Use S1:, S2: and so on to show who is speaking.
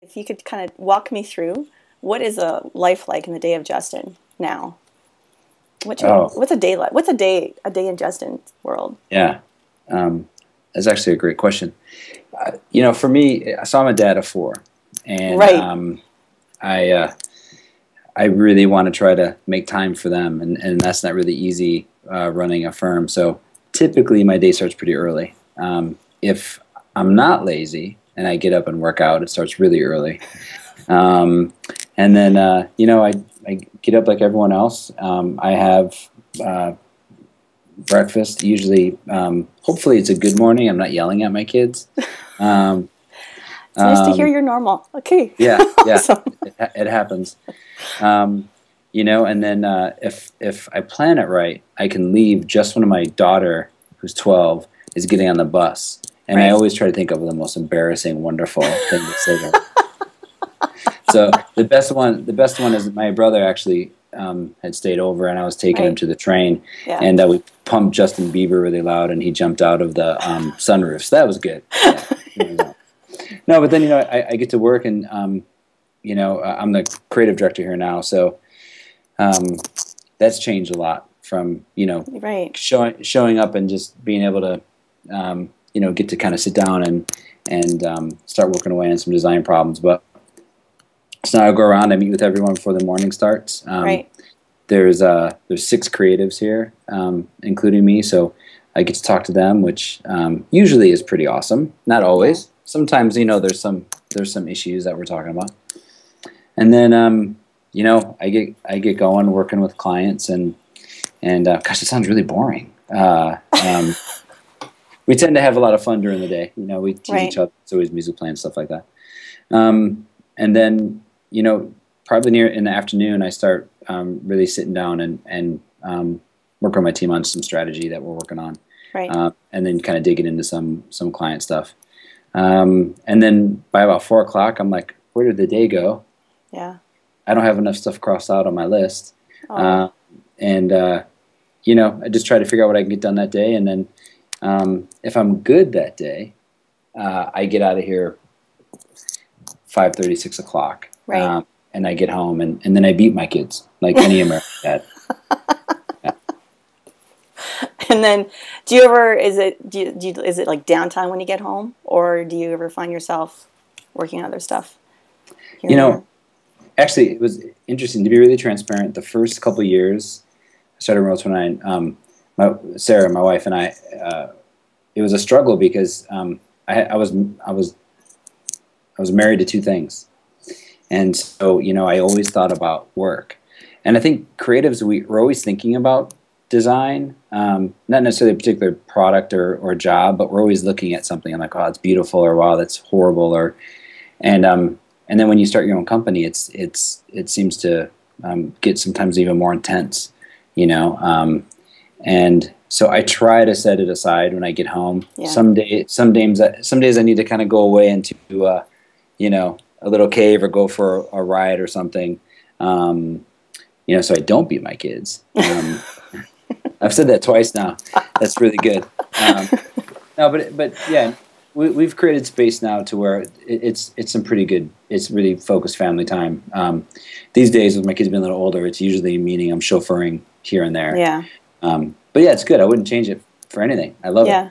S1: If you could kind of walk me through, what is a life like in the day of Justin now?
S2: Oh,
S1: What's a day like? What's a day in Justin's world?
S2: yeah. Um, that's actually a great question. For me, so I'm a dad of four, and
S1: Right.
S2: I I really want to try to make time for them, and that's not really easy running a firm. So typically, my day starts pretty early. If I'm not lazy and I get up and work out, it starts really early. Um, and then I get up like everyone else. I have uh, breakfast. Usually, hopefully, it's a good morning. I'm not yelling at my kids. Um,
S1: It's nice to hear
S2: um,
S1: you're normal. Okay.
S2: yeah, yeah,
S1: Awesome.
S2: it happens. Um, and then if I plan it right, I can leave just when my daughter, who's 12, is getting on the bus. And I
S1: Right.
S2: always try to think of the most embarrassing, wonderful thing to say to her. So the best one is my brother actually had stayed over, and I was taking him
S1: Right.
S2: to the train,
S1: Yeah.
S2: and we pumped Justin Bieber really loud, and he jumped out of the sunroof. So that was good. Yeah. No, but then I get to work, and I'm the creative director here now, so um, that's changed a lot from
S1: Right.
S2: showing up and just being able to get to kind of sit down and start working away on some design problems. But so now I go around, I meet with everyone before the morning starts.
S1: Right.
S2: There's six creatives here, including me, so I get to talk to them, which usually is pretty awesome. Not
S1: Yeah.
S2: always. Sometimes there's some issues that we're talking about, and then I get going working with clients, and gosh, it sounds really boring. We tend to have a lot of fun during the day. We tease each
S1: Right.
S2: other. It's always music playing, stuff like that. And then, probably near in the afternoon, I start really sitting down and work on my team on some strategy that we're working on,
S1: Right.
S2: and then kind of digging into some client stuff. And then by about 4 o'clock, I'm like, where did the day go?
S1: Yeah.
S2: I don't have enough stuff crossed out on my list,
S1: Oh.
S2: uh, and I just try to figure out what I can get done that day, and then if I'm good that day, I get out of here 5:30, 6 o'clock,
S1: Right.
S2: and I get home, and then I beat my kids like any American dad. Yeah.
S1: And then, do you ever? Is it like downtime when you get home, or do you ever find yourself working on other stuff here
S2: You
S1: and there?
S2: know, Actually, it was interesting to be really transparent. The first couple of years, I started in Row 29. Sarah, my wife, and I. It was a struggle because I was married to two things, and so I always thought about work, and I think creatives we're always thinking about design, not necessarily a particular product or job, but we're always looking at something and like, oh, it's beautiful, or wow, that's horrible, or and um and then when you start your own company, it seems to get sometimes even more intense, you know. And so I try to set it aside when I get home.
S1: Yeah.
S2: Some days I need to kind of go away into a little cave or go for a ride or something. So I don't beat my kids. I've said that twice now. That's really good. No, but yeah, we've created space now to where it's some pretty good. It's really focused family time. These days, with my kids being a little older, it's usually meaning I'm chauffeuring here and there.
S1: Yeah.
S2: But yeah, it's good. I wouldn't change it for anything. I love it.
S1: Yeah.